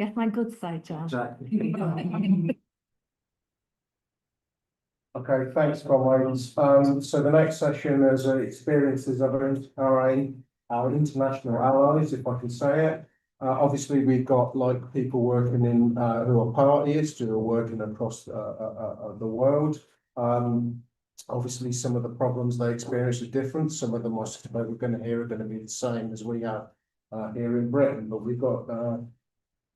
Get my good side, John. Exactly. Okay, thanks, comrades. So the next session is experiences of our international allies, if I can say it. Obviously, we've got like people working in who are partyists, who are working across the world. Obviously, some of the problems they experience are different. Some of them I suspect we're going to hear are going to be the same as we have here in Britain. But we've got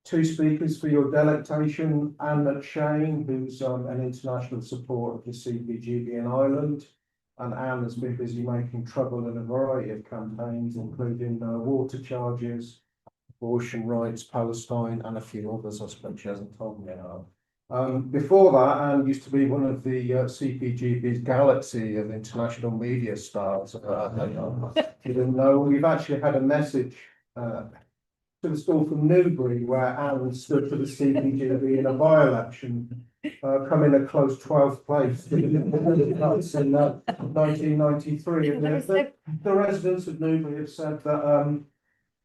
two speakers for your delectation: Anne McShane, who's an international supporter of the CPGB in Ireland. And Anne has been busy making trouble in a variety of campaigns, including water charges, abortion rights, Palestine, and a few others I suppose she hasn't told me about. Before that, Anne used to be one of the CPGB's galaxy of international media stars. You didn't know, we've actually had a message to the school from Newbury, where Alan stood for the CPGB in a by-election, coming a close 12th place in 1993. And the residents of Newbury have said that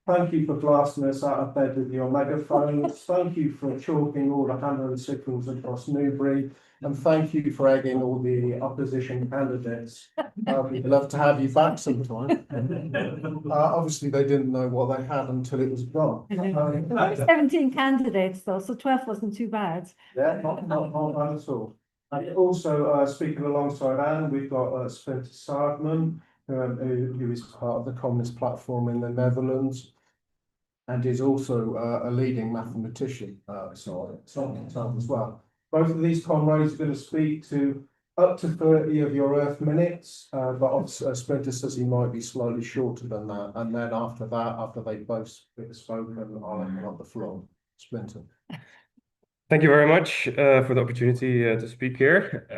thank you for blasting us out of bed with your megaphones. Thank you for chalking all the hammer and sickles across Newbury. And thank you for egging all the opposition candidates. We'd love to have you back sometime. Obviously, they didn't know what they had until it was gone. There were 17 candidates, though, so 12 wasn't too bad. Yeah, not bad at all. And also, speaking alongside Anne, we've got Splinter Suidman, who is part of the Communist Platform in the Netherlands, and is also a leading mathematician, as well. Both of these comrades are going to speak to up to 30 of your Earth minutes, but Splinter says he might be slightly shorter than that. And then after that, after they both spoken, I'll open up the floor. Splinter. Thank you very much for the opportunity to speak here.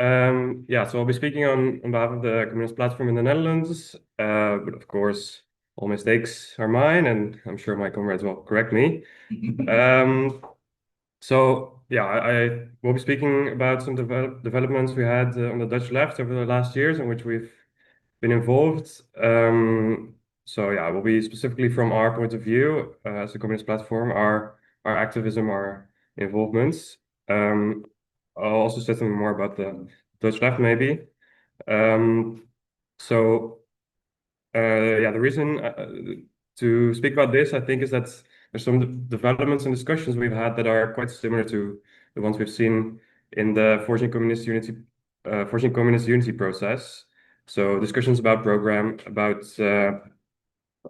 Yeah, so I'll be speaking on behalf of the Communist Platform in the Netherlands, but of course, all mistakes are mine, and I'm sure my comrades will correct me. So yeah, I will be speaking about some developments we had on the Dutch left over the last years in which we've been involved. So yeah, it will be specifically from our point of view as a Communist Platform, our activism, our involvements. I'll also say something more about the Dutch left, maybe. Yeah, the reason to speak about this, I think, is that there's some developments and discussions we've had that are quite similar to the ones we've seen in the Forging Communist Unity process. So discussions about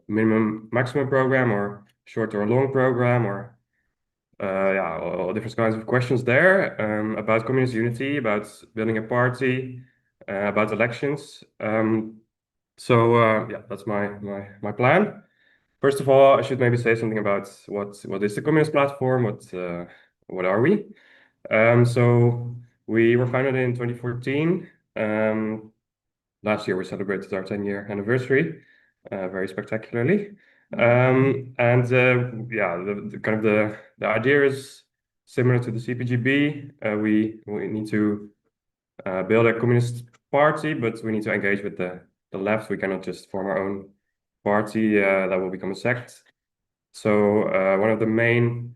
minimum maximum program, or short or long program, or yeah, all different kinds of questions there about communist unity, about building a party, about elections. Yeah, that's my plan. First of all, I should maybe say something about what is the Communist Platform, what are we? So we were founded in 2014. Last year we celebrated our 10-year anniversary, very spectacularly. Yeah, the idea is similar to the CPGB. We need to build a communist party, but we need to engage with the left. We cannot just form our own party that will become a sect. So one of the main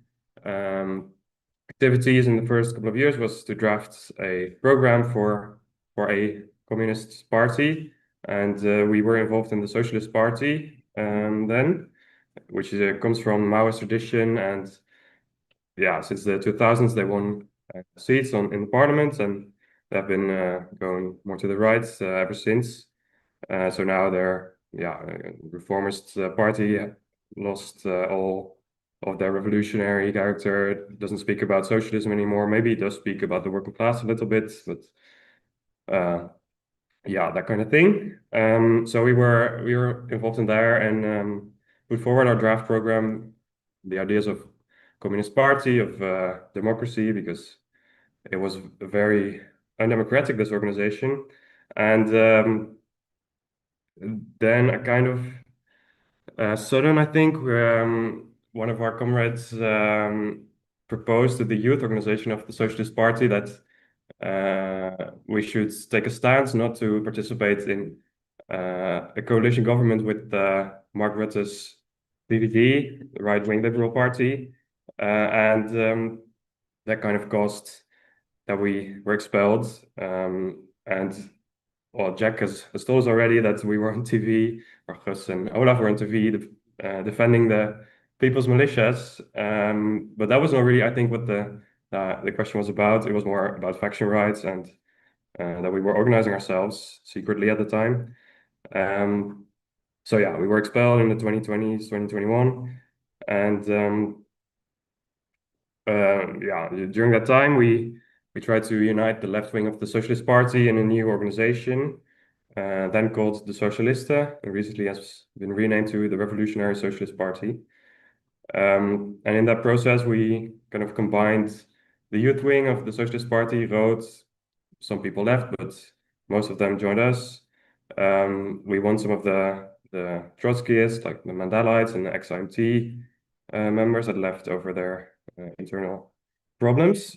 activities in the first couple of years was to draft a program for a communist party, and we were involved in the Socialist Party then, which comes from Maoist tradition, and yeah, since the 2000s they won seats in the parliament, and they've been going more to the right ever since. So now they're reformist party lost all of their revolutionary character. It doesn't speak about socialism anymore. Maybe it does speak about the working class a little bit, but yeah, that kind of thing. So we were involved in there and put forward our draft program, the ideas of Communist Party, of democracy, because it was very undemocratic, this organization. And then a kind of sudden, I think, one of our comrades proposed to the youth organization of the Socialist Party that we should take a stance not to participate in a coalition government with Mark Rutte's VVD, the right-wing Liberal Party, and that kind of caused that we were expelled. And well, Jack has told us already that we were on TV, or Gus and Olaf were on TV defending the people's militias. But that was not really, I think, what the question was about. It was more about faction rights and that we were organizing ourselves secretly at the time. So yeah, we were expelled in the 2020s, 2021. And yeah, during that time, we tried to unite the left wing of the Socialist Party in a new organization, then called the Socialisten, and recently has been renamed to the Revolutionary Socialist Party. And in that process, we kind of combined the youth wing of the Socialist Party, wrote, some people left, but most of them joined us. We won some of the Trotskyists, like the Mandelites and the ex-IMT members that left over their internal problems.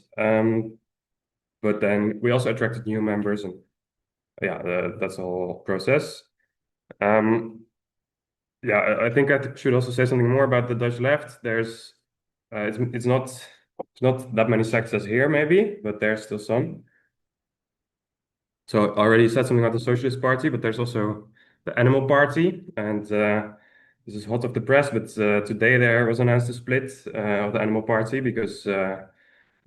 But then we also attracted new members, and yeah, that's the whole process. Yeah, I think I should also say something more about the Dutch left. There's it's not that many sects as here, maybe, but there's still some. So I already said something about the Socialist Party, but there's also the Animal Party, and this is hot off the press. But today there was announced a split of the Animal Party because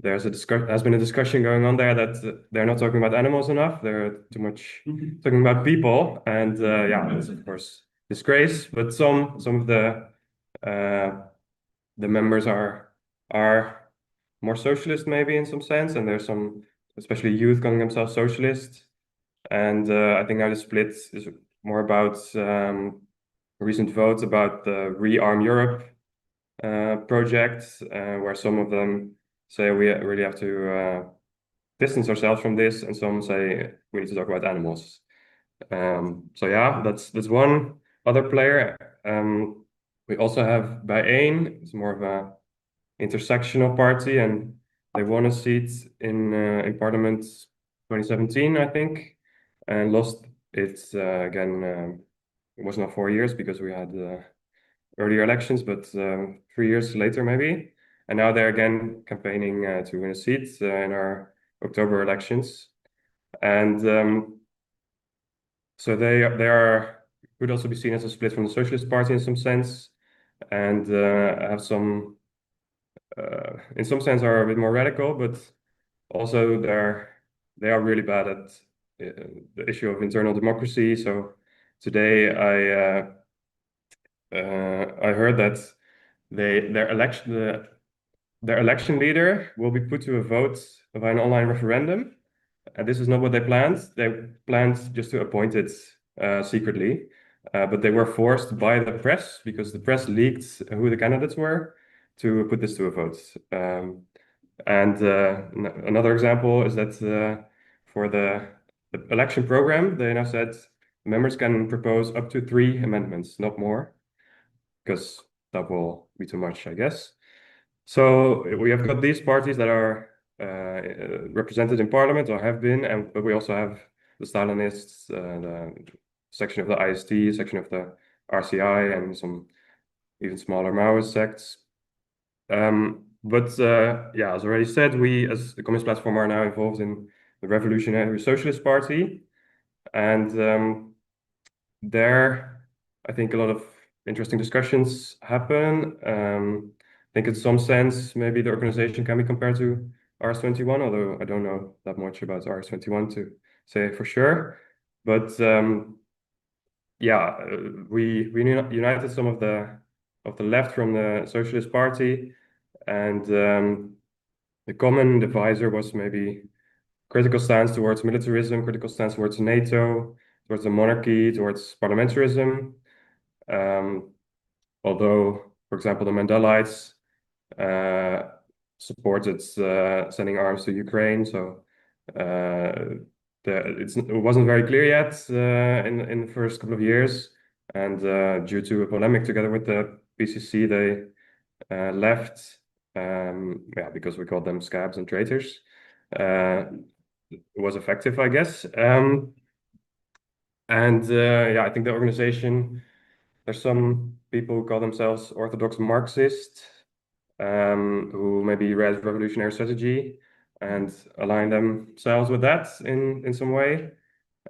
has been a discussion going on there that they're not talking about animals enough. They're too much talking about people, and yeah, it's of course disgrace. But some of the members are more socialist maybe in some sense, and there's some, especially youth, calling themselves socialist. And I think now the split is more about recent votes about the Rearm Europe project, where some of them say we really have to distance ourselves from this, and some say we need to talk about animals. So yeah, that's one other player. We also have Bijeen. It's more of a intersectional party, and they won a seat in Parliament 2017, I think, and lost it again. It was not 4 years because we had earlier elections, but 3 years later maybe. And now they're again campaigning to win a seat in our October elections. And so they could also be seen as a split from the Socialist Party in some sense, and have some, in some sense, are a bit more radical, but also they are really bad at the issue of internal democracy. So today I heard that their election leader will be put to a vote by an online referendum, and this is not what they planned. They planned just to appoint it secretly, but they were forced by the press, because the press leaked who the candidates were, to put this to a vote. And another example is that for the election program, they now said members can propose up to 3 amendments, not more, because that will be too much, I guess. So we have got these parties that are represented in parliament, or have been, but we also have the Stalinists, the section of the IST, section of the RCI, and some even smaller Maoist sects. But yeah, as already said, we as the Communist Platform are now involved in the Revolutionary Socialist Party, and there I think a lot of interesting discussions happen. I think in some sense maybe the organization can be compared to RS21, although I don't know that much about RS21 to say for sure. But yeah, we united some of the left from the Socialist Party, and the common divisor was maybe critical stance towards militarism, critical stance towards NATO, towards the monarchy, towards parliamentarism. Although, for example, the Mandelites supported sending arms to Ukraine, so it wasn't very clear yet in the first couple of years, and due to a polemic together with the PCC, they left, yeah, because we called them scabs and traitors. It was effective, I guess. And yeah, I think the organization, there's some people who call themselves Orthodox Marxist, who maybe read revolutionary strategy and align themselves with that in some way,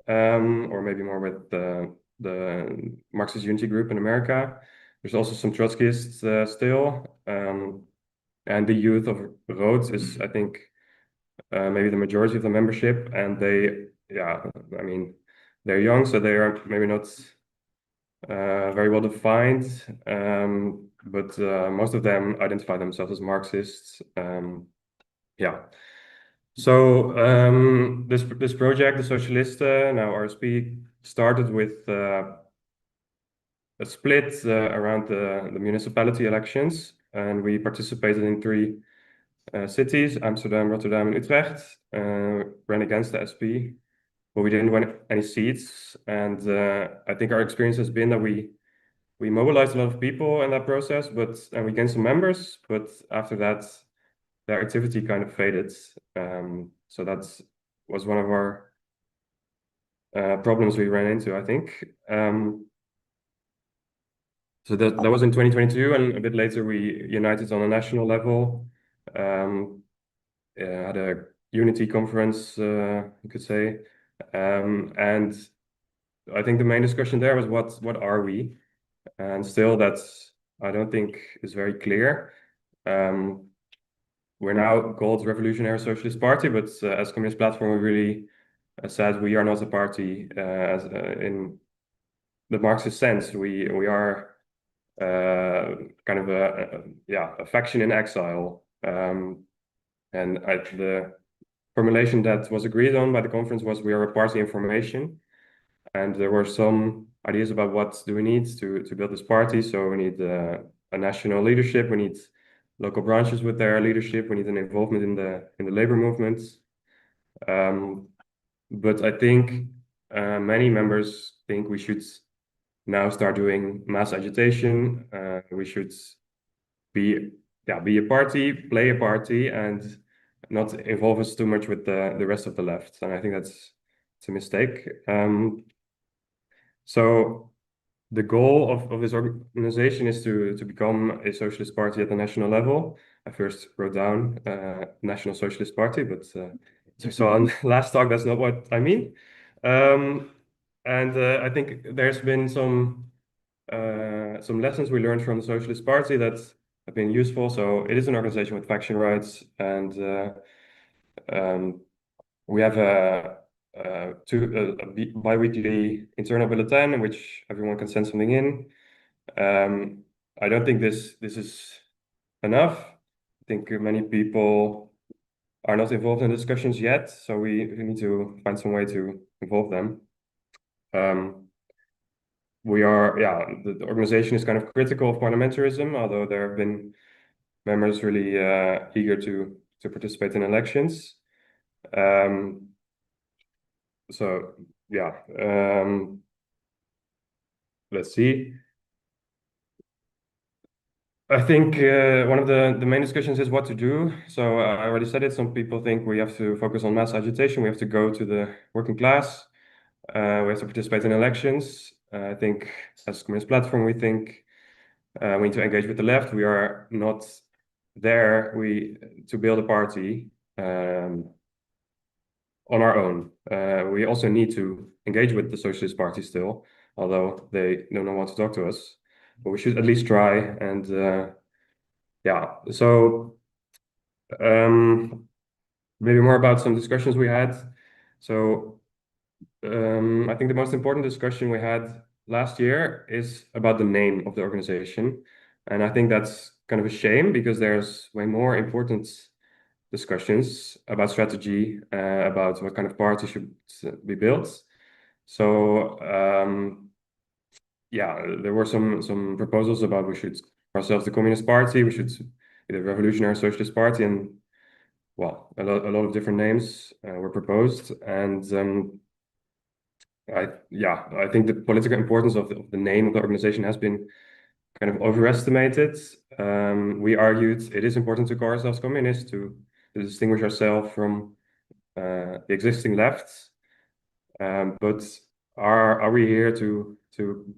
or maybe more with the Marxist Unity group in America. There's also some Trotskyists still, and the youth of Rhodes is, I think, maybe the majority of the membership, and they, yeah, I mean, they're young, so they are maybe not very well defined, but most of them identify themselves as Marxists. Yeah. So this project, the Socialisten, now RSP, started with a split around the municipality elections, and we participated in three cities, Amsterdam, Rotterdam, and Utrecht, ran against the SP, but we didn't win any seats. And I think our experience has been that we mobilized a lot of people in that process, and we gained some members, but after that, their activity kind of faded. So that was one of our problems we ran into, I think. So that was in 2022, and a bit later we united on a national level. Had a unity conference, you could say, and I think the main discussion there was what are we, and still that's, I don't think, is very clear. We're now called Revolutionary Socialist Party, but as Communist Platform, we really said we are not a party as in the Marxist sense. We are kind of a faction in exile. And the formulation that was agreed on by the conference was we are a party in formation. And there were some ideas about what do we need to build this party. So we need a national leadership. We need local branches with their leadership. We need an involvement in the labor movements. But I think many members think we should now start doing mass agitation. We should be a party, play a party, and not involve us too much with the rest of the left. And I think it's a mistake. So the goal of this organization is to become a socialist party at the national level. I first wrote down National Socialist Party, but as we saw on last talk, that's not what I mean. And I think there's been some lessons we learned from the Socialist Party that have been useful. So it is an organization with faction rights, and we have a bi-weekly internal bulletin in which everyone can send something in. I don't think this is enough. I think many people are not involved in discussions yet, so we need to find some way to involve them. The organization is kind of critical of parliamentarism, although there have been members really eager to participate in elections. So yeah, let's see. I think one of the main discussions is what to do. So I already said it. Some people think we have to focus on mass agitation. We have to go to the working class. We have to participate in elections. I think as Communist Platform, we think we need to engage with the left. We are not there to build a party on our own. We also need to engage with the Socialist Party still, although they don't want to talk to us. But we should at least try. And so maybe more about some discussions we had. So I think the most important discussion we had last year is about the name of the organization. And I think that's kind of a shame because there's way more important discussions about strategy, about what kind of party should be built. So there were some proposals about we should call ourselves the Communist Party, we should be the Revolutionary Socialist Party, and well, a lot of different names were proposed. And I think the political importance of the name of the organization has been kind of overestimated. We argued it is important to call ourselves communists to distinguish ourselves from the existing left. But are we here to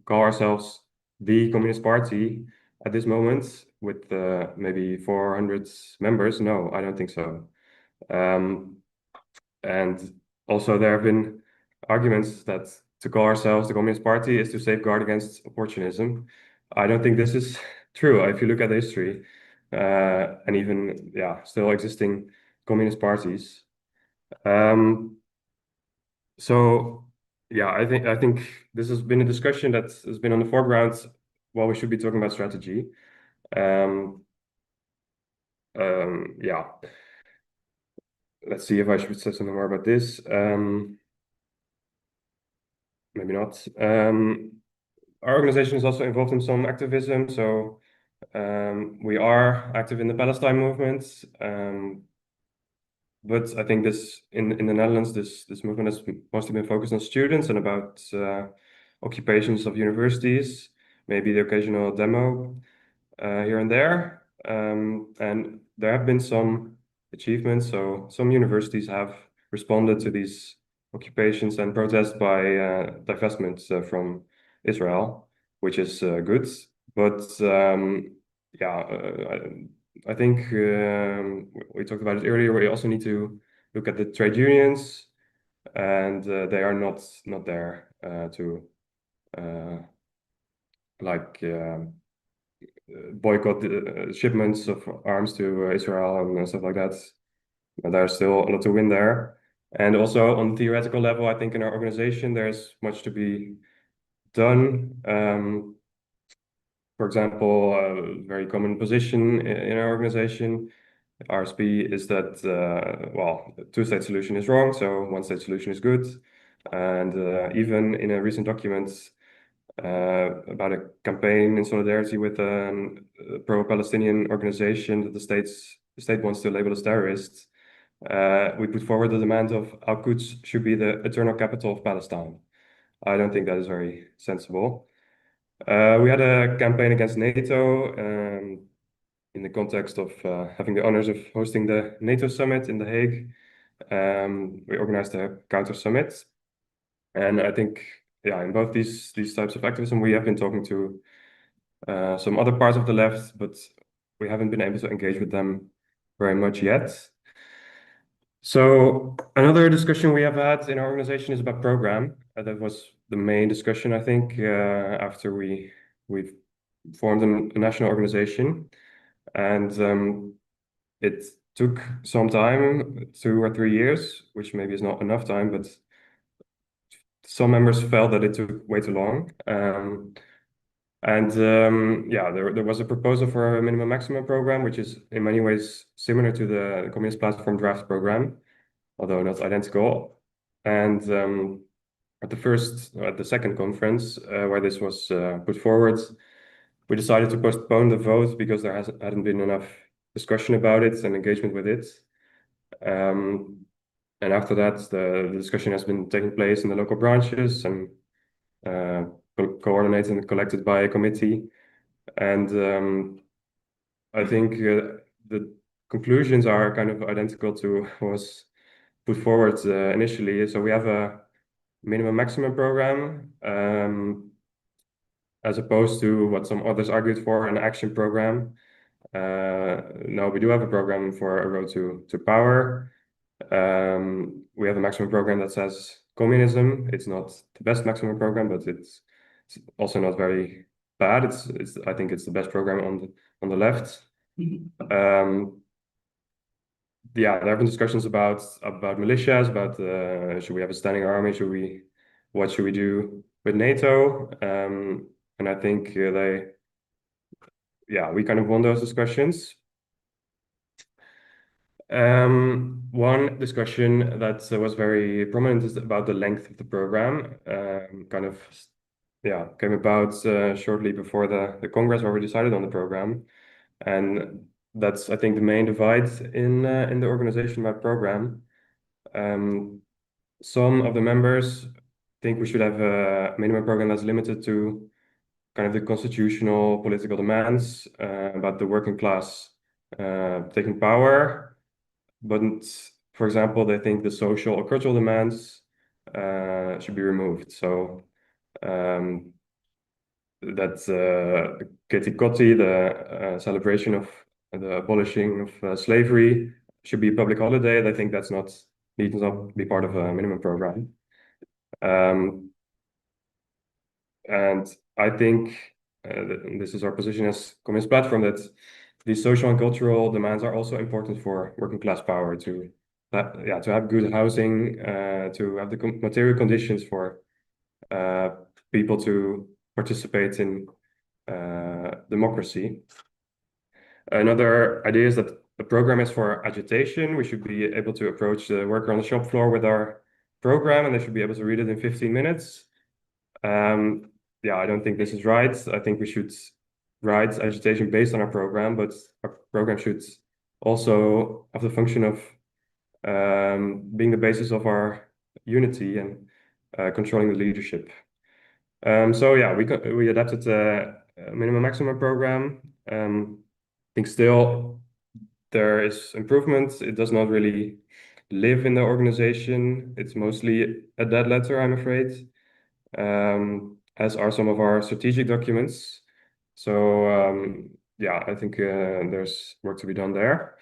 call ourselves the Communist Party at this moment? with maybe 400 members? No, I don't think so. And also there have been arguments that to call ourselves the Communist Party is to safeguard against opportunism. I don't think this is true. If you look at history, and even still existing communist parties. So I think this has been a discussion that has been on the foreground while we should be talking about strategy. Yeah. Let's see if I should say something more about this. Maybe not. Our organization is also involved in some activism, so we are active in the Palestine movement. But I think this in the Netherlands, this movement has mostly been focused on students and about occupations of universities, maybe the occasional demo here and there. And there have been some achievements. So some universities have responded to these occupations and protests by divestment from Israel, which is good. But I think we talked about it earlier. We also need to look at the trade unions, and they are not there to like boycott the shipments of arms to Israel and stuff like that. There's still a lot to win there. And also on theoretical level, I think in our organization, there's much to be done. For example, a very common position in our organization, RSP, is that, the two-state solution is wrong, so one-state solution is good. And even in a recent document about a campaign in solidarity with a pro-Palestinian organization that the state wants to label as terrorists, we put forward the demand of Al-Quds should be the eternal capital of Palestine. I don't think that is very sensible. We had a campaign against NATO in the context of having the honors of hosting the NATO summit in The Hague. We organized a counter summit. And I think, in both these types of activism, we have been talking to some other parts of the left, but we haven't been able to engage with them very much yet. So another discussion we have had in our organization is about program. That was the main discussion, I think, after we've formed a national organization. And it took some time, 2 or 3 years, which maybe is not enough time, but some members felt that it took way too long. There was a proposal for a minimum maximum program, which is in many ways similar to the Communist Platform draft program, although not identical. And at the second conference where this was put forward, we decided to postpone the vote because there hadn't been enough discussion about it and engagement with it. And after that, the discussion has been taking place in the local branches and coordinated and collected by a committee. And I think the conclusions are kind of identical to what was put forward initially. So we have a minimum maximum program, as opposed to what some others argued for, an action program. No, we do have a program for a road to power. We have a maximum program that says communism. It's not the best maximum program, but it's also not very bad. I think it's the best program on the left. There have been discussions about militias, about should we have a standing army? What should we do with NATO? And I think we kind of won those discussions. One discussion that was very prominent is about the length of the program. Came about shortly before the Congress where we decided on the program, and that's, I think, the main divide in the organization about program. Some of the members think we should have a minimum program that's limited to kind of the constitutional political demands about the working class taking power. But for example, they think the social or cultural demands should be removed. So Kitty Kotti, the celebration of the abolishing of slavery, should be a public holiday. And I think that's not needs not be part of a minimum program. And I think this is our position as Communist Platform, that these social and cultural demands are also important for working class power to have good housing, to have the material conditions for people to participate in democracy. Another idea is that the program is for agitation. We should be able to approach the worker on the shop floor with our program, and they should be able to read it in 15 minutes. I don't think this is right. I think we should write agitation based on our program, but our program should also have the function of being the basis of our unity and controlling the leadership. We adapted the minimum maximum program. I think still there is improvement. It does not really live in the organization. It's mostly a dead letter, I'm afraid, as are some of our strategic documents. I think there's work to be done there.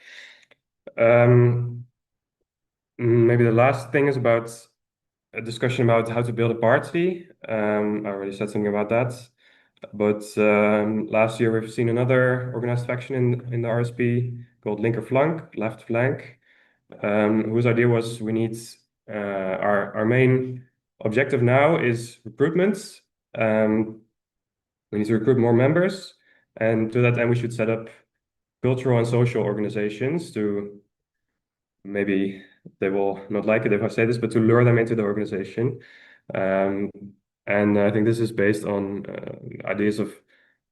Maybe the last thing is about a discussion about how to build a party. I already said something about that. But last year we've seen another organized faction in the RSP called Linker Flank, Left Flank, whose idea was we need our main objective now is recruitment. We need to recruit more members, and to that end we should set up cultural and social organizations to, maybe they will not like it if I say this, but to lure them into the organization. And I think this is based on ideas of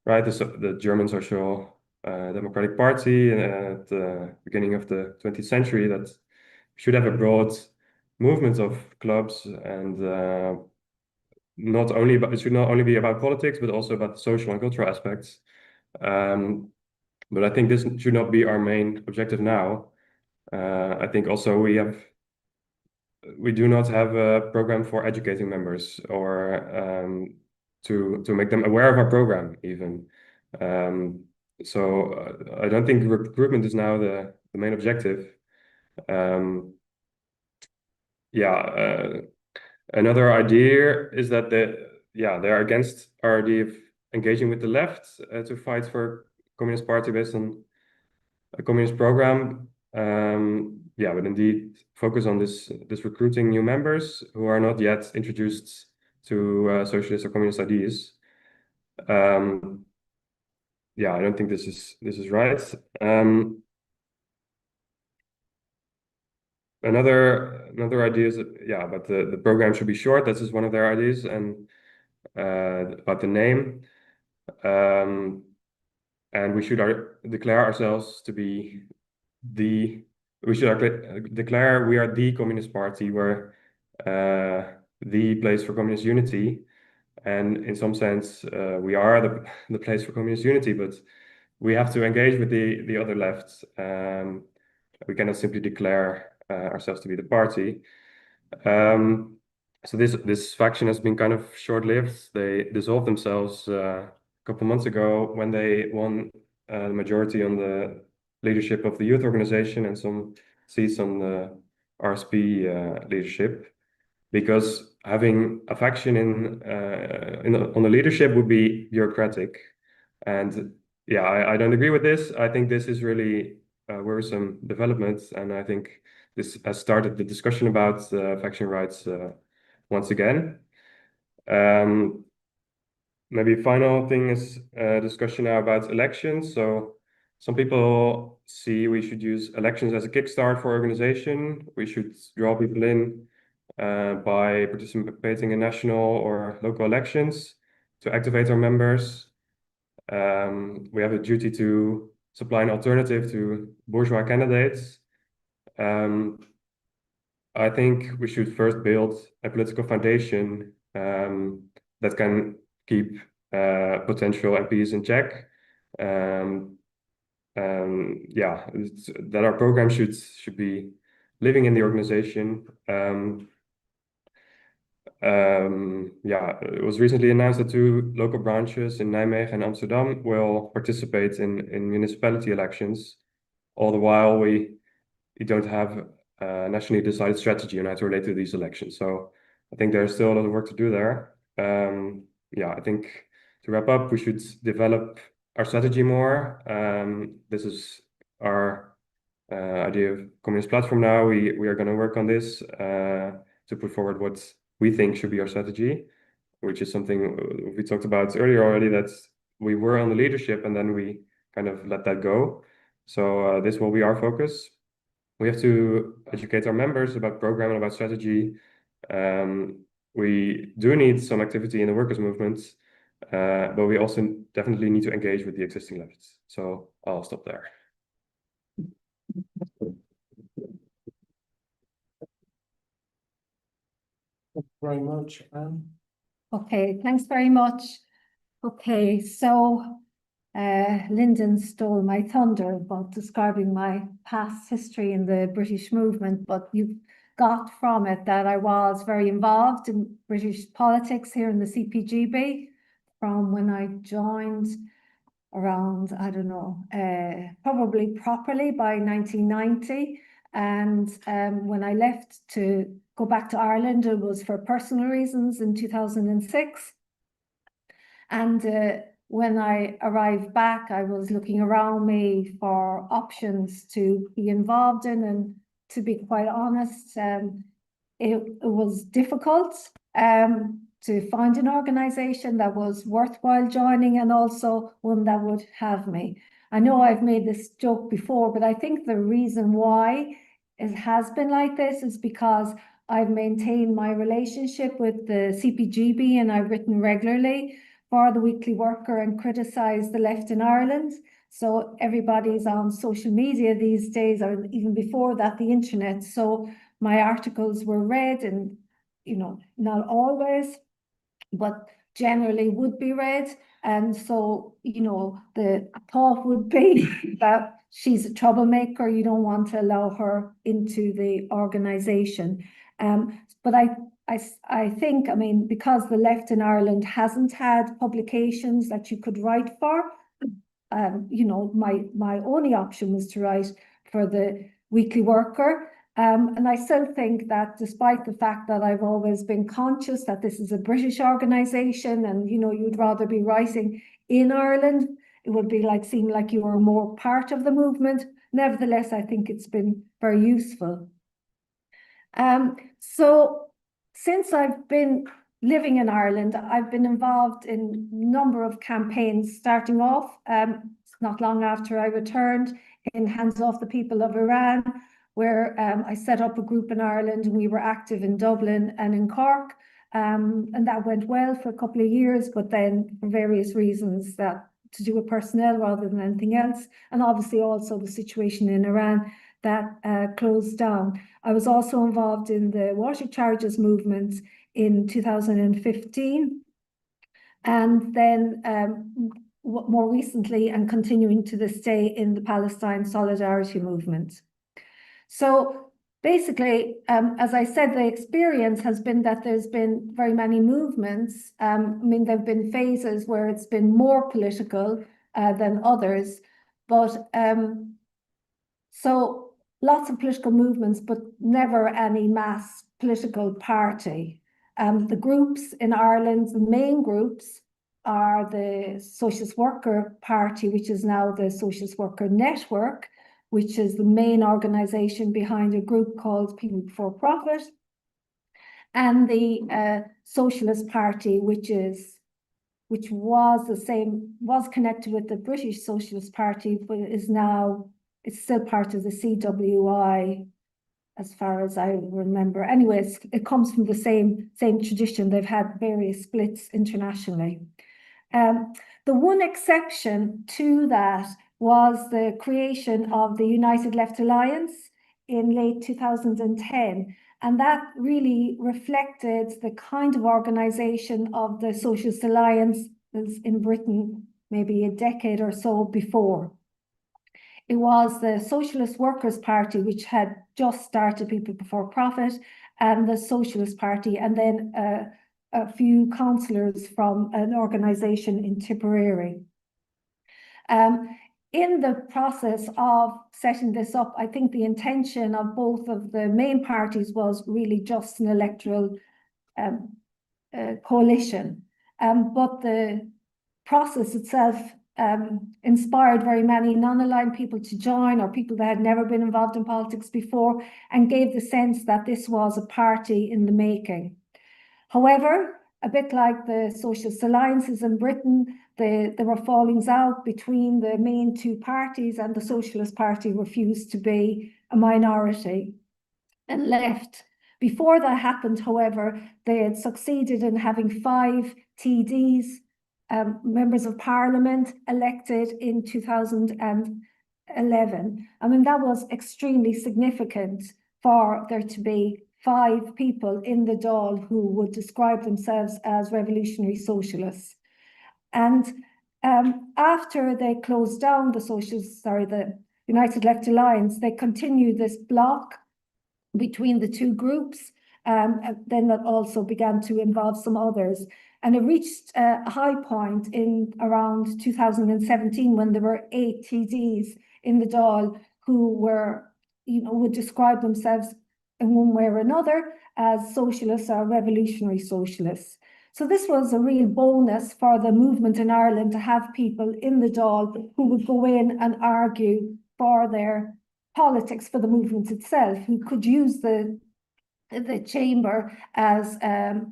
the German Social Democratic Party at the beginning of the 20th century, that should have a broad movement of clubs, and it should not only be about politics, but also about the social and cultural aspects. But I think this should not be our main objective now. I think also we do not have a program for educating members or to make them aware of our program even. I don't think recruitment is now the main objective. Another idea is that they're against our idea of engaging with the left to fight for Communist Party based on a communist program. But indeed focus on this recruiting new members who are not yet introduced to socialist or communist ideas. I don't think this is right. Another idea is that, but the program should be short. This is one of their ideas, and about the name. And we should declare ourselves to be we should declare we are the Communist Party. We're the place for communist unity. And in some sense, we are the place for communist unity, but we have to engage with the other left. We cannot simply declare ourselves to be the party. So this faction has been kind of short-lived. They dissolved themselves a couple months ago when they won the majority on the leadership of the youth organization and some seats on the RSP leadership. Because having a faction on the leadership would be bureaucratic, and I don't agree with this. I think this is really worrisome developments, and I think this has started the discussion about faction rights once again. Maybe final thing is discussion now about elections. So some people see we should use elections as a kickstart for organization. We should draw people in by participating in national or local elections to activate our members. We have a duty to supply an alternative to bourgeois candidates. I think we should first build a political foundation that can keep potential MPs in check. That our program should be living in the organization. Yeah, it was recently announced that two local branches in Nijmegen and Amsterdam will participate in municipality elections. All the while, we don't have a nationally decided strategy on how to relate to these elections. So I think there's still a lot of work to do there. Yeah, I think to wrap up, we should develop our strategy more. This is our idea of communist platform now. We are going to work on this to put forward what we think should be our strategy, which is something we talked about earlier already, that we were on the leadership and then we kind of let that go. So this will be our focus. We have to educate our members about program and about strategy. We do need some activity in the workers' movement, but we also definitely need to engage with the existing lefts. So I'll stop there. Thank you very much, Anne. Okay, thanks very much. Okay, so Lyndon stole my thunder about describing my past history in the British movement, but you got from it that I was very involved in British politics here in the CPGB from when I joined around, I don't know, probably properly by 1990. And when I left to go back to Ireland, it was for personal reasons in 2006. And when I arrived back, I was looking around me for options to be involved in. And to be quite honest, it was difficult to find an organization that was worthwhile joining and also one that would have me. I know I've made this joke before, but I think the reason why it has been like this is because I've maintained my relationship with the CPGB and I've written regularly for the Weekly Worker and criticised the left in Ireland. So everybody's on social media these days, or even before that, the internet. So my articles were read and, you know, not always, but generally would be read. And so, you know, the thought would be that she's a troublemaker. You don't want to allow her into the organisation. But I think, I mean, because the left in Ireland hasn't had publications that you could write for, you know, my only option was to write for the Weekly Worker. And I still think that despite the fact that I've always been conscious that this is a British organisation and, you know, you'd rather be writing in Ireland, it would be like seem like you were more part of the movement. Nevertheless, I think it's been very useful. So since I've been living in Ireland, I've been involved in a number of campaigns, starting off not long after I returned in Hands Off the People of Iran, where I set up a group in Ireland and we were active in Dublin and in Cork. And that went well for a couple of years, but then for various reasons that to do with personnel rather than anything else, and obviously also the situation in Iran, that closed down. I was also involved in the water charges movement in 2015. And then more recently and continuing to this day in the Palestine Solidarity Movement. So basically, as I said, the experience has been that there's been very many movements. I mean, there have been phases where it's been more political than others, but so lots of political movements, but never any mass political party. The groups in Ireland, the main groups are the Socialist Worker Party, which is now the Socialist Worker Network, which is the main organisation behind a group called People Before Profit, and the Socialist Party, which was connected with the British Socialist Party, but it's still part of the CWI, as far as I remember. Anyways, it comes from the same tradition. They've had various splits internationally. The one exception to that was the creation of the United Left Alliance in late 2010. And that really reflected the kind of organisation of the Socialist Alliance in Britain maybe a decade or so before. It was the Socialist Workers' Party, which had just started People Before Profit, and the Socialist Party, and then a few councillors from an organisation in Tipperary. In the process of setting this up, I think the intention of both of the main parties was really just an electoral coalition. But the process itself inspired very many non-aligned people to join, or people that had never been involved in politics before, and gave the sense that this was a party in the making. However, a bit like the Socialist alliances in Britain, there were fallings out between the main two parties, and the Socialist Party refused to be a minority and left. Before that happened, however, they had succeeded in having 5 TDs, members of parliament, elected in 2011. I mean, that was extremely significant for there to be 5 people in the Dáil who would describe themselves as revolutionary socialists. And after they closed down the United Left Alliance, they continued this bloc between the two groups. Then that also began to involve some others. And it reached a high point in around 2017 when there were 8 TDs in the Dáil who were, would describe themselves in one way or another as socialists or revolutionary socialists. So this was a real bonus for the movement in Ireland to have people in the Dáil who would go in and argue for their politics, for the movement itself, who could use the chamber as a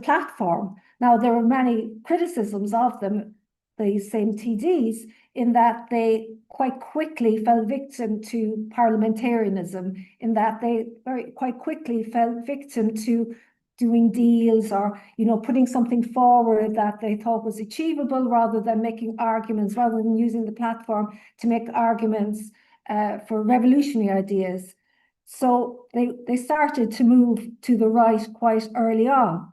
platform. Now, there were many criticisms of them, these same TDs, in that they quite quickly fell victim to parliamentarianism, in that they quite quickly fell victim to doing deals or, putting something forward that they thought was achievable rather than making arguments, rather than using the platform to make arguments for revolutionary ideas. So they started to move to the right quite early on.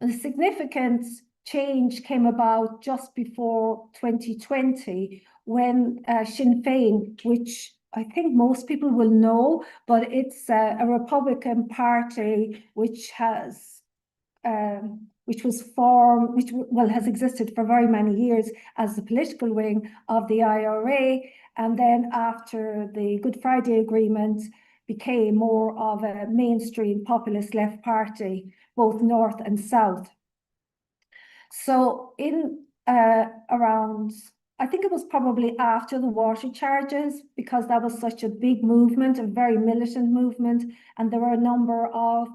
A significant change came about just before 2020 when Sinn Féin, which I think most people will know, but it's a Republican Party which has has existed for very many years as the political wing of the IRA, and then after the Good Friday Agreement became more of a mainstream populist left party, both north and south. So in around, I think it was probably after the water charges, because that was such a big movement, a very militant movement, and there were a number of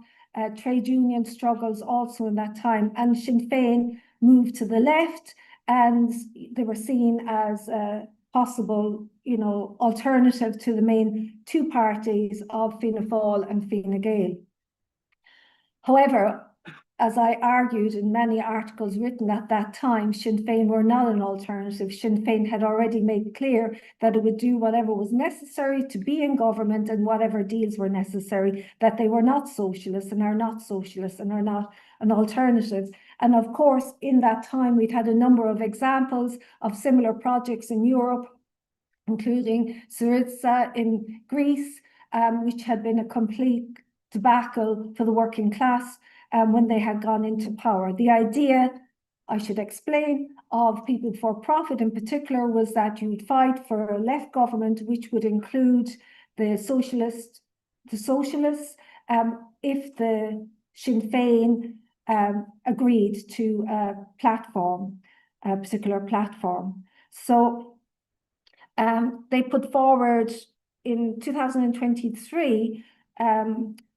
trade union struggles also in that time, and Sinn Féin moved to the left, and they were seen as a possible, alternative to the main two parties of Fianna Fáil and Fine Gael. However, as I argued in many articles written at that time, Sinn Féin were not an alternative. Sinn Féin had already made clear that it would do whatever was necessary to be in government and whatever deals were necessary, that they were not socialists and are not socialists and are not an alternative. And of course, in that time, we'd had a number of examples of similar projects in Europe, including Syriza in Greece, which had been a complete debacle for the working class when they had gone into power. The idea, I should explain, of People for Profit in particular was that you would fight for a left government which would include the socialists, if the Sinn Féin agreed to a particular platform. So they put forward in 2023,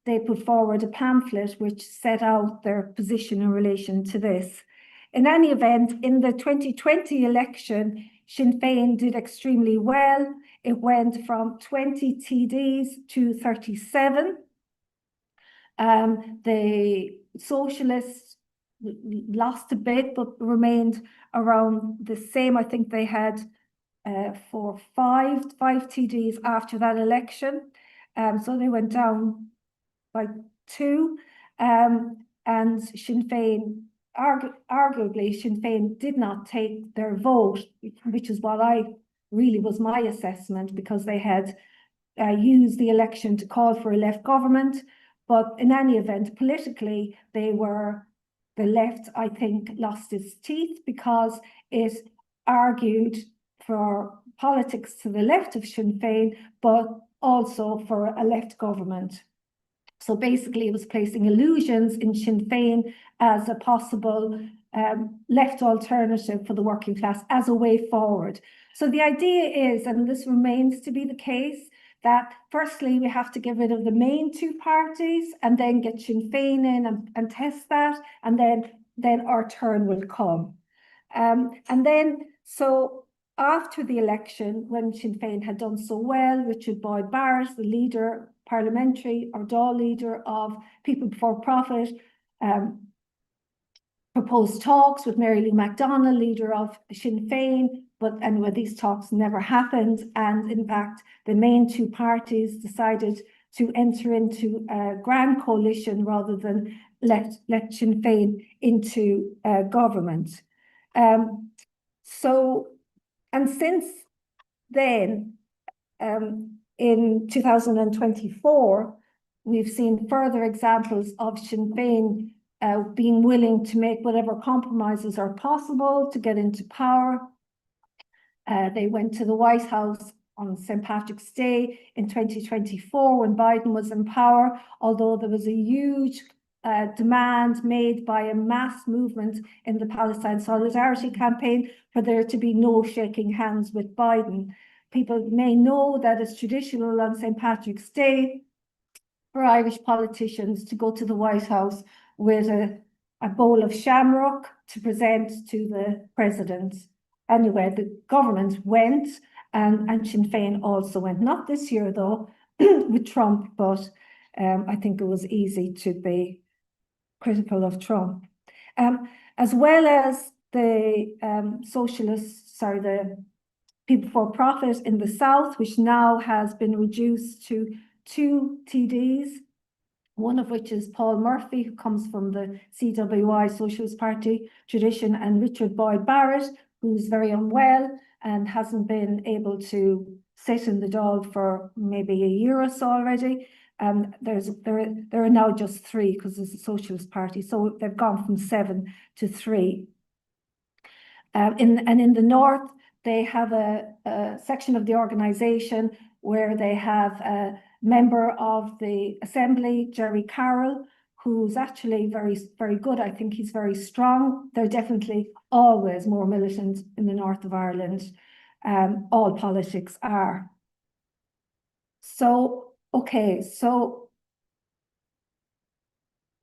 they put forward a pamphlet which set out their position in relation to this. In any event, in the 2020 election, Sinn Féin did extremely well. It went from 20 TDs to 37. The Socialists lost a bit, but remained around the same. I think they had five TDs after that election. So they went down by 2, and Sinn Féin, arguably, Sinn Féin did not take their vote, which is what was my assessment, because they had used the election to call for a left government, But in any event, politically, the left, I think, lost its teeth because it argued for politics to the left of Sinn Féin, but also for a left government. So basically, it was placing illusions in Sinn Féin as a possible left alternative for the working class as a way forward. So the idea is, and this remains to be the case, that firstly, we have to get rid of the main two parties and then get Sinn Féin in and test that, and then our turn will come. And then, so after the election, when Sinn Féin had done so well, Richard Boyd Barrett, the leader, parliamentary or Dáil leader of People Before Profit, proposed talks with Mary Lou McDonald, leader of Sinn Féin, but anyway, these talks never happened. And in fact, the main two parties decided to enter into a grand coalition rather than let Sinn Féin into government. And since then, in 2024, we've seen further examples of Sinn Féin being willing to make whatever compromises are possible to get into power. They went to the White House on St. Patrick's Day in 2024 when Biden was in power, although there was a huge demand made by a mass movement in the Palestine Solidarity Campaign for there to be no shaking hands with Biden. People may know that it's traditional on St. Patrick's Day for Irish politicians to go to the White House with a bowl of shamrock to present to the president. Anyway, the government went, and Sinn Féin also went. Not this year, though, with Trump, but I think it was easy to be critical of Trump. As well as the the People for Profit in the South, which now has been reduced to 2 TDs, one of which is Paul Murphy, who comes from the CWI Socialist Party tradition, and Richard Boyd Barrett, who's very unwell and hasn't been able to sit in the Dáil for maybe a year or so already. There are now just 3 because there's a Socialist Party, so they've gone from 7 to 3. In the North, they have a section of the organisation where they have a member of the Assembly, Jerry Carroll, who's actually very, very good. I think he's very strong. They're definitely always more militant in the north of Ireland. All politics are. So, okay, so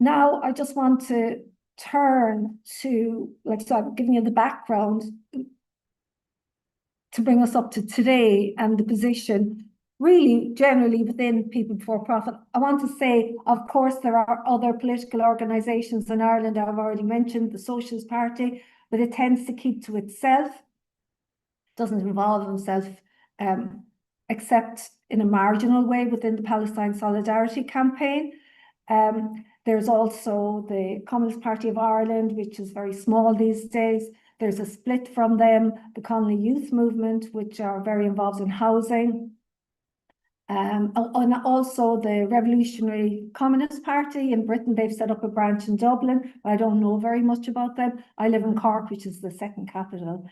now I just want to turn to, so I'm giving you the background to bring us up to today and the position really generally within People Before Profit. I want to say, of course, there are other political organisations in Ireland. I've already mentioned the Socialist Party, but it tends to keep to itself, doesn't involve itself except in a marginal way within the Palestine Solidarity Campaign. There's also the Communist Party of Ireland, which is very small these days. There's a split from them, the Connolly Youth Movement, which are very involved in housing. And also the Revolutionary Communist Party in Britain. They've set up a branch in Dublin. I don't know very much about them. I live in Cork, which is the second capital,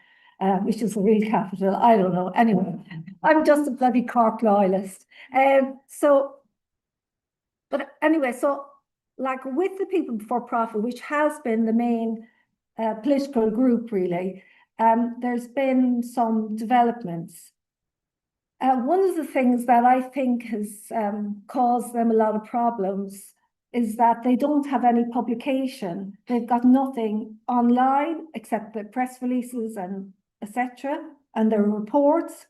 which is the real capital. I don't know. Anyway, I'm just a bloody Cork loyalist. But anyway, so like with the People Before Profit, which has been the main political group really, there's been some developments. One of the things that I think has caused them a lot of problems is that they don't have any publication. They've got nothing online except the press releases and etc. and their reports,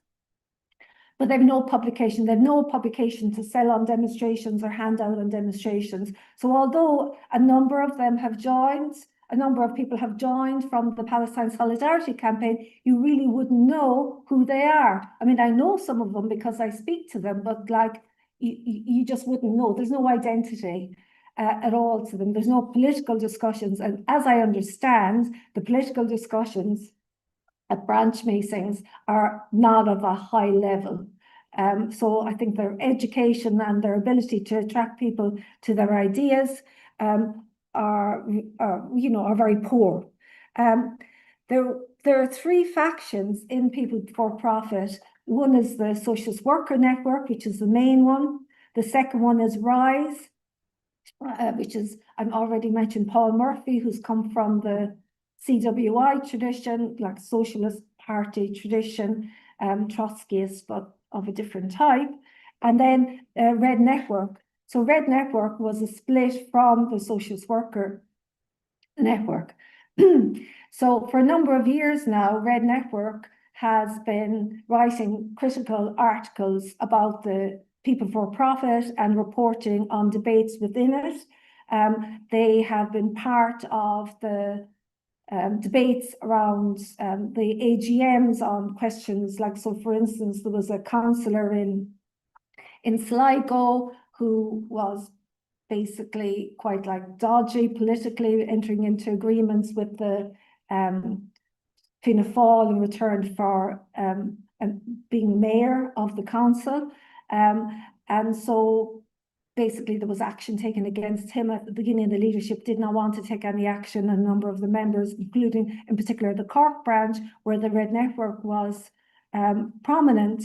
but they've no publication. They've no publication to sell on demonstrations or hand out on demonstrations. So although a number of them have joined, a number of people have joined from the Palestine Solidarity Campaign, you really wouldn't know who they are. I mean, I know some of them because I speak to them, but like you just wouldn't know. There's no identity at all to them. There's no political discussions. And as I understand, the political discussions at branch meetings are not of a high level. So I think their education and their ability to attract people to their ideas are very poor. There are three factions in People for Profit. One is the Socialist Worker Network, which is the main one. The second one is RISE, which is, I've already mentioned Paul Murphy, who's come from the CWI tradition, like Socialist Party tradition, Trotskyist, but of a different type. And then Red Network. So Red Network was a split from the Socialist Worker Network. So for a number of years now, Red Network has been writing critical articles about the People for Profit and reporting on debates within it. They have been part of the debates around the AGMs on questions like, so for instance, there was a councillor in Sligo who was basically quite like dodgy politically, entering into agreements with the Fianna Fáil in return for being mayor of the council. And so basically there was action taken against him at the beginning. The leadership did not want to take any action. A number of the members, including in particular the Cork branch, where the Red Network was prominent,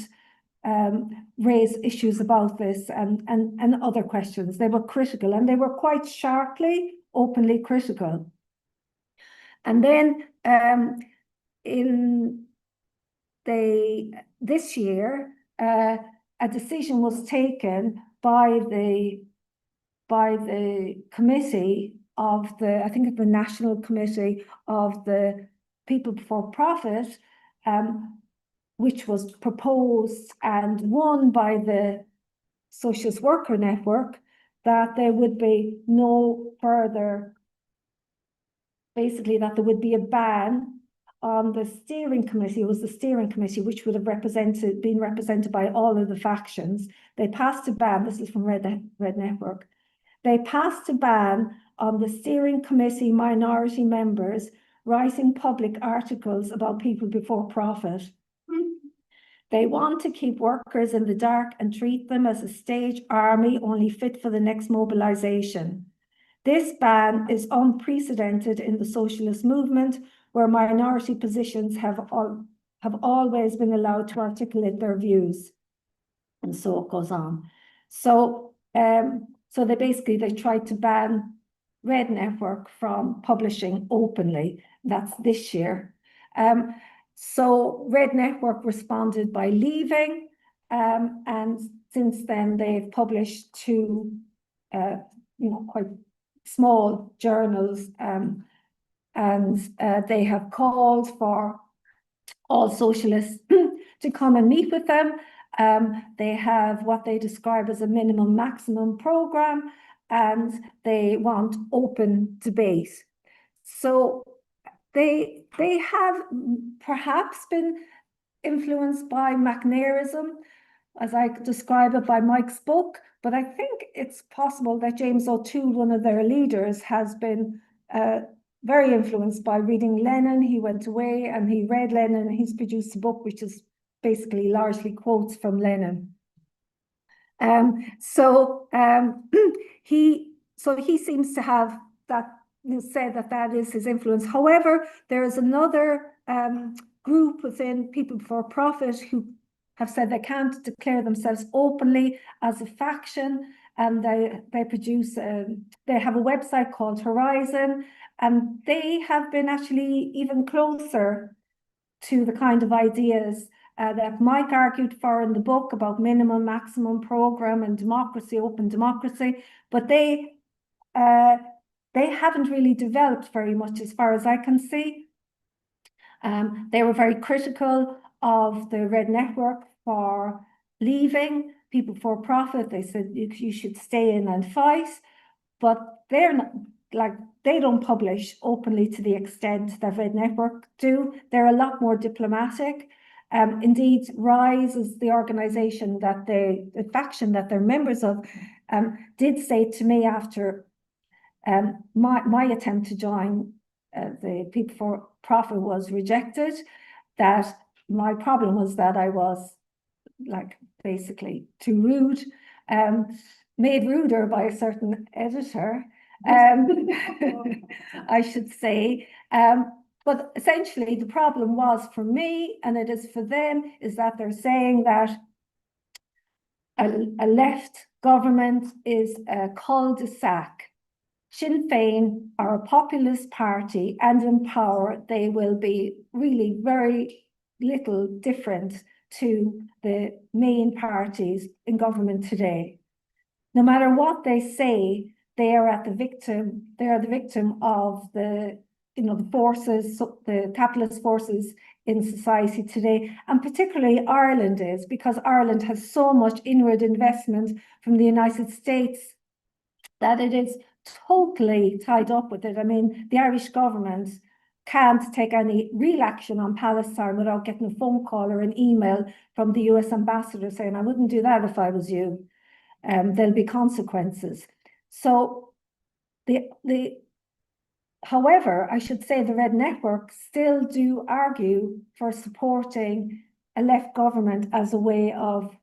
raise issues about this and other questions. They were critical, and they were quite sharply, openly critical. And then this year, a decision was taken by the committee of I think it's the National Committee of the People for Profit, which was proposed and won by the Socialist Worker Network, that there would be no further, basically that there would be a ban on the steering committee. It was the steering committee which would have been represented by all of the factions. They passed a ban, this is from Red Network. They passed a ban on the steering committee minority members writing public articles about People before Profit. They want to keep workers in the dark and treat them as a stage army only fit for the next mobilization. This ban is unprecedented in the socialist movement, where minority positions have always been allowed to articulate their views. And so it goes on. So they tried to ban Red Network from publishing openly. That's this year. So Red Network responded by leaving, and since then they've published two, quite small journals, and they have called for all socialists to come and meet with them. They have what they describe as a minimum maximum program, and they want open debate. So they have perhaps been influenced by McNairism, as I describe it, by Mike's book, but I think it's possible that James O'Toole, one of their leaders, has been very influenced by reading Lenin. He went away and he read Lenin, and he's produced a book which is basically largely quotes from Lenin. So he seems to have said that is his influence. However, there is another group within People for Profit who have said they can't declare themselves openly as a faction, and they produce they have a website called Horizon, and they have been actually even closer to the kind of ideas that Mike argued for in the book about minimum maximum program and democracy, open democracy, but they haven't really developed very much as far as I can see. They were very critical of the Red Network for leaving People for Profit. They said you should stay in and fight, but they're not, like, they don't publish openly to the extent that Red Network do. They're a lot more diplomatic. Indeed, RISE is the organization that the faction that they're members of, did say to me after my attempt to join the People for Profit was rejected, that my problem was that I was like basically too rude, made ruder by a certain editor, I should say. But essentially the problem was for me, and it is for them, is that they're saying that a left government is a cul-de-sac. Sinn Féin are a populist party, and in power they will be really very little different to the main parties in government today. No matter what they say, they are the victim of the forces, the capitalist forces in society today, and particularly Ireland is, because Ireland has so much inward investment from the United States that it is totally tied up with it. I mean, the Irish government can't take any real action on Palestine without getting a phone call or an email from the US ambassador saying, I wouldn't do that if I was you. There'll be consequences. So however, I should say the Red Network still do argue for supporting a left government as a way of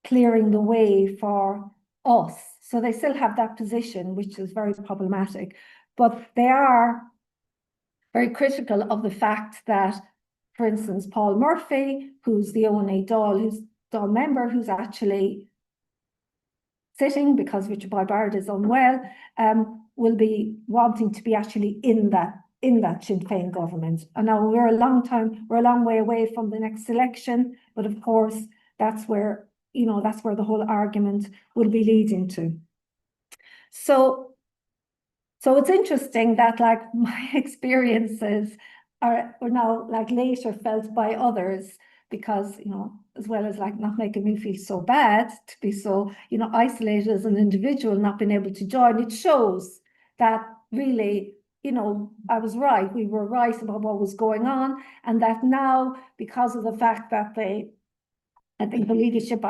clearing the way for us. So they still have that position, which is very problematic, but they are very critical of the fact that, for instance, Paul Murphy, who's the only Dáil member who's actually sitting because Richard Boyd Barrett is unwell, will be wanting to be actually in that Sinn Féin government. And now we're a long way away from the next election, but of course that's where the whole argument will be leading to. So it's interesting that like my experiences are now like later felt by others, because as well as like not making me feel so bad to be so isolated as an individual, not being able to join, it shows that really I was right, we were right about what was going on, and that now, because of the fact that I think the leadership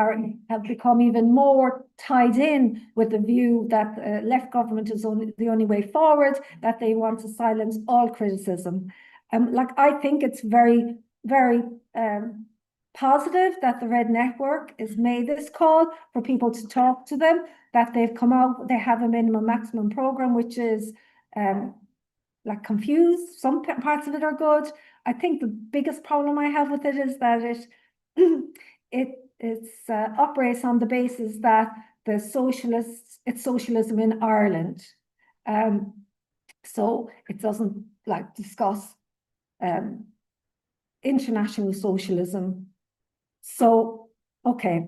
have become even more tied in with the view that left government is the only way forward, that they want to silence all criticism. I think it's very, very positive that the Red Network has made this call for people to talk to them, that they've come out, they have a minimum maximum program, which is confused. Some parts of it are good. I think the biggest problem I have with it is that it operates on the basis that it's socialism in Ireland. So it doesn't discuss international socialism. So, okay.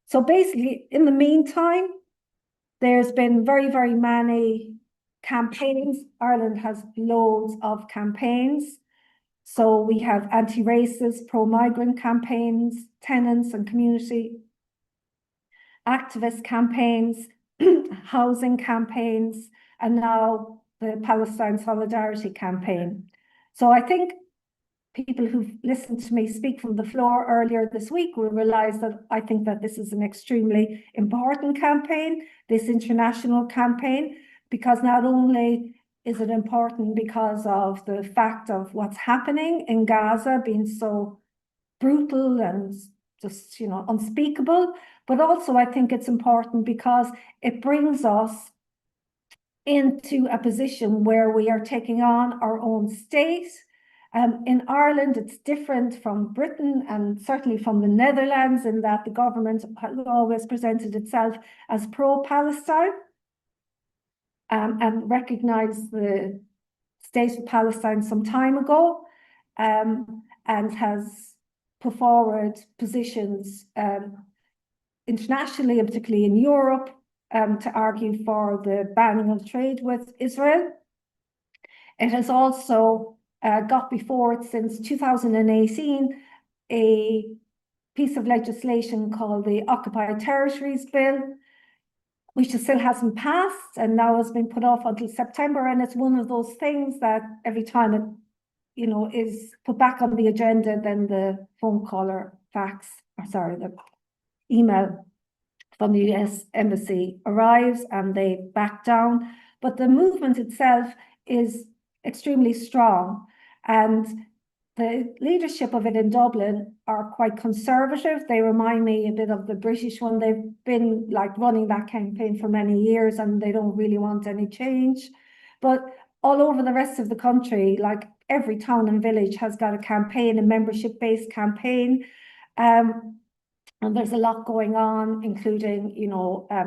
So basically, in the meantime, there's been very, very many campaigns. Ireland has loads of campaigns. So we have anti-racist, pro-migrant campaigns, tenants and community activist campaigns, housing campaigns, and now the Palestine Solidarity campaign. So I think people who've listened to me speak from the floor earlier this week will realize that I think that this is an extremely important campaign, this international campaign, because not only is it important because of the fact of what's happening in Gaza being so brutal and just, unspeakable, but also I think it's important because it brings us into a position where we are taking on our own state. In Ireland, it's different from Britain and certainly from the Netherlands, in that the government has always presented itself as pro-Palestine and recognised the state of Palestine some time ago, and has put forward positions internationally and particularly in Europe to argue for the banning of trade with Israel. It has also got before it since 2018 a piece of legislation called the Occupied Territories Bill, which still hasn't passed and now has been put off until September. And it's one of those things that every time it, is put back on the agenda, then the phone call or the email from the US Embassy arrives and they back down. But the movement itself is extremely strong. And the leadership of it in Dublin are quite conservative. They remind me a bit of the British one. They've been like running that campaign for many years and they don't really want any change. But all over the rest of the country, like every town and village has got a campaign, a membership-based campaign. And there's a lot going on, including,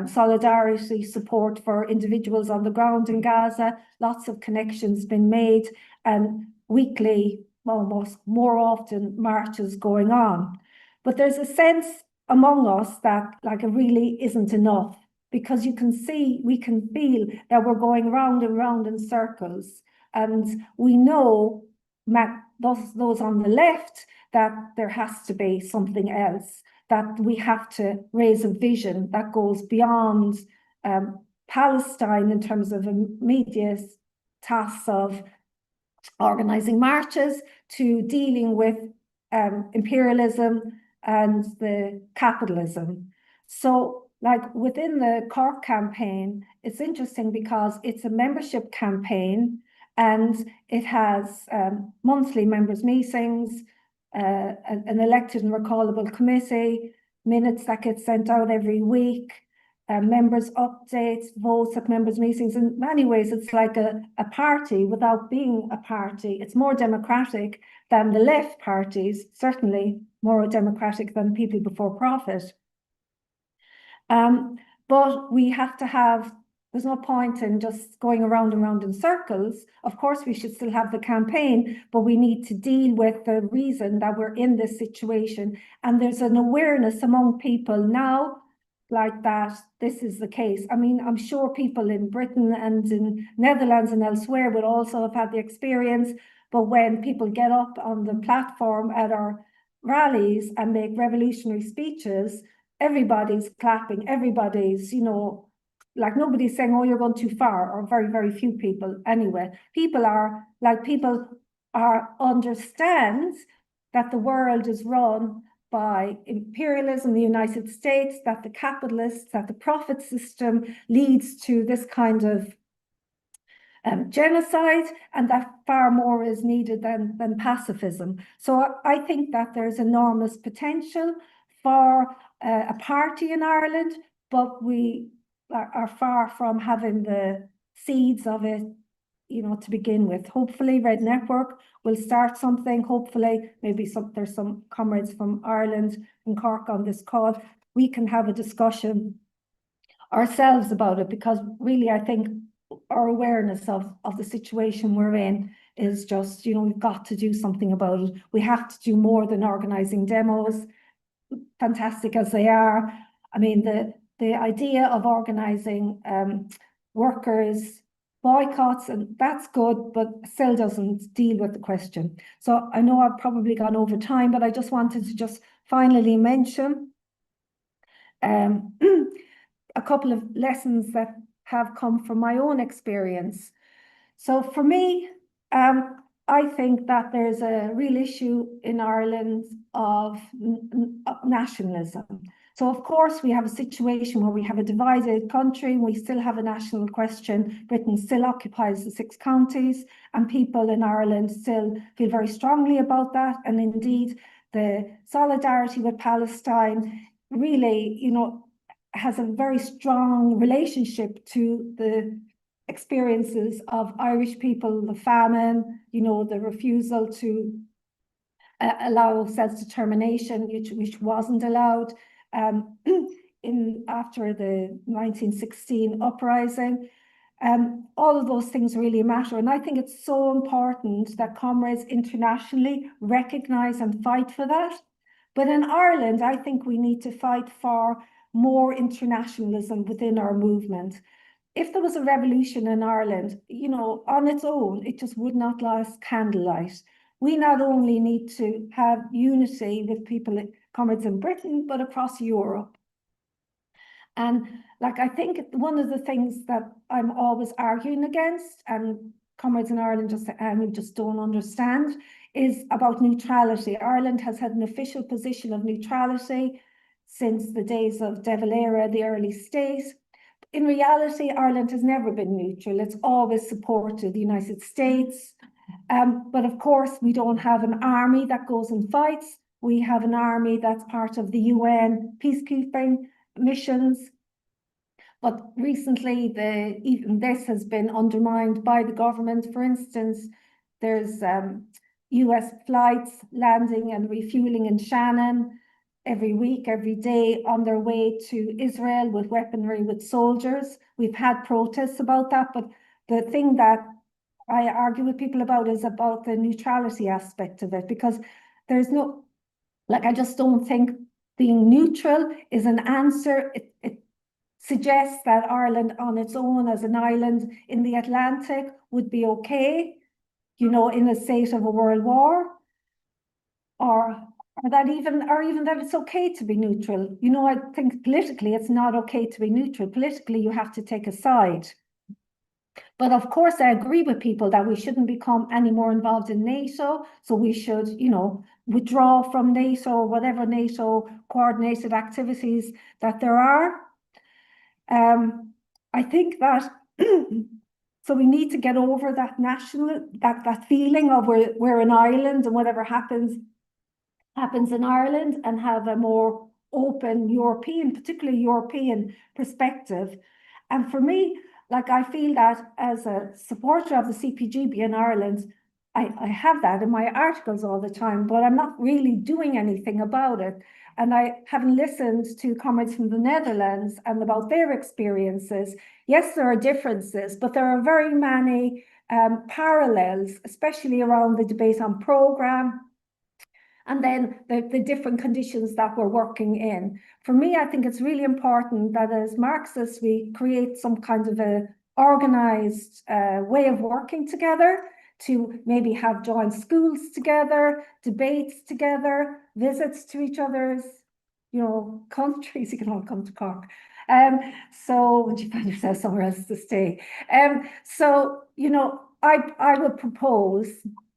solidarity support for individuals on the ground in Gaza. Lots of connections been made, and weekly, almost more often, marches going on. But there's a sense among us that like it really isn't enough, because we can feel that we're going round and round in circles. And we know, those on the left, that there has to be something else, that we have to raise a vision that goes beyond Palestine in terms of immediate tasks of organising marches to dealing with imperialism and the capitalism. So like within the Cork campaign, it's interesting because it's a membership campaign and it has monthly members' meetings, an elected and recallable committee, minutes that get sent out every week, members' updates, votes at members' meetings. In many ways, it's like a party without being a party. It's more democratic than the left parties, certainly more democratic than People Before Profit. But we have to have, there's no point in just going around and round in circles. Of course, we should still have the campaign, but we need to deal with the reason that we're in this situation. And there's an awareness among people now like that this is the case. I mean, I'm sure people in Britain and in Netherlands and elsewhere would also have had the experience, but when people get up on the platform at our rallies and make revolutionary speeches, everybody's clapping, everybody's, like nobody's saying, oh, you're going too far, or very, very few people anyway. People understand that the world is run by imperialism, the United States, that the capitalists, that the profit system leads to this kind of genocide, and that far more is needed than pacifism. So I think that there's enormous potential for a party in Ireland, but we are far from having the seeds of it, to begin with. Hopefully Red Network will start something. Hopefully maybe there's some comrades from Ireland and Cork on this call. We can have a discussion ourselves about it, because really I think our awareness of the situation we're in is just, we've got to do something about it. We have to do more than organising demos, fantastic as they are. I mean, the idea of organising workers' boycotts, and that's good, but still doesn't deal with the question. So I know I've probably gone over time, but I just wanted to just finally mention a couple of lessons that have come from my own experience. So for me, I think that there's a real issue in Ireland of nationalism. So of course we have a situation where we have a divided country, we still have a national question. Britain still occupies the 6 counties, and people in Ireland still feel very strongly about that. And indeed, the solidarity with Palestine really, has a very strong relationship to the experiences of Irish people, the famine, the refusal to allow self-determination, which wasn't allowed after the 1916 uprising. All of those things really matter. And I think it's so important that comrades internationally recognise and fight for that. But in Ireland, I think we need to fight for more internationalism within our movement. If there was a revolution in Ireland, on its own, it just would not last candlelight. We not only need to have unity with people, comrades in Britain, but across Europe. And I think one of the things that I'm always arguing against, and comrades in Ireland just don't understand, is about neutrality. Ireland has had an official position of neutrality since the days of De Valera, the early state. In reality, Ireland has never been neutral. It's always supported the United States, But of course, we don't have an army that goes and fights. We have an army that's part of the UN peacekeeping missions. But recently, even this has been undermined by the government. For instance, there's US flights landing and refueling in Shannon every week, every day, on their way to Israel with weaponry, with soldiers. We've had protests about that, but the thing that I argue with people about is about the neutrality aspect of it, because there's no, like, I just don't think being neutral is an answer. It suggests that Ireland on its own as an island in the Atlantic would be okay, you know, in a state of a world war, or that even that it's okay to be neutral. You know, I think politically it's not okay to be neutral. Politically, you have to take a side. But of course, I agree with people that we shouldn't become any more involved in NATO. So we should, you know, withdraw from NATO or whatever NATO coordinated activities that there are. I think that so we need to get over that that feeling of we're an island and whatever happens in Ireland, and have a more open European, particularly European perspective. And for me, like, I feel that as a supporter of the CPGB in Ireland, I have that in my articles all the time, but I'm not really doing anything about it. And I haven't listened to comments from the Netherlands and about their experiences. Yes, there are differences, but there are very many parallels, especially around the debate on programme, and then the different conditions that we're working in. For me, I think it's really important that as Marxists, we create some kind of a organised way of working together, to maybe have joint schools together, debates together, visits to each other's, you know, countries. You can all come to Cork. So would you find yourself somewhere else to stay? So, you know, I would propose,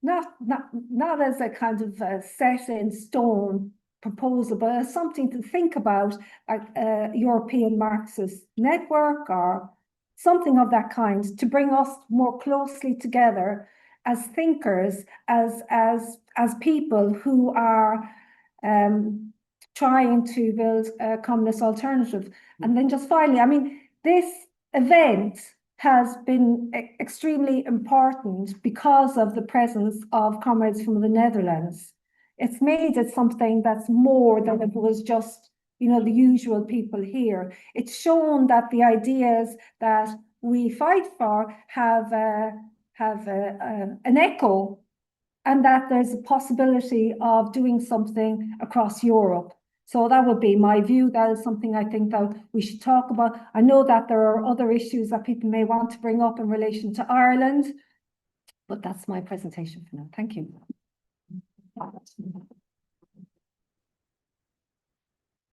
not as a kind of a set in stone proposal, but as something to think about, like a European Marxist network or something of that kind, to bring us more closely together as thinkers, as people who are trying to build a communist alternative. And then just finally, I mean, this event has been extremely important because of the presence of comrades from the Netherlands. It's made it something that's more than it was just, you know, the usual people here. It's shown that the ideas that we fight for have an echo, and that there's a possibility of doing something across Europe. So that would be my view. That is something I think that we should talk about. I know that there are other issues that people may want to bring up in relation to Ireland, but that's my presentation for now. Thank you.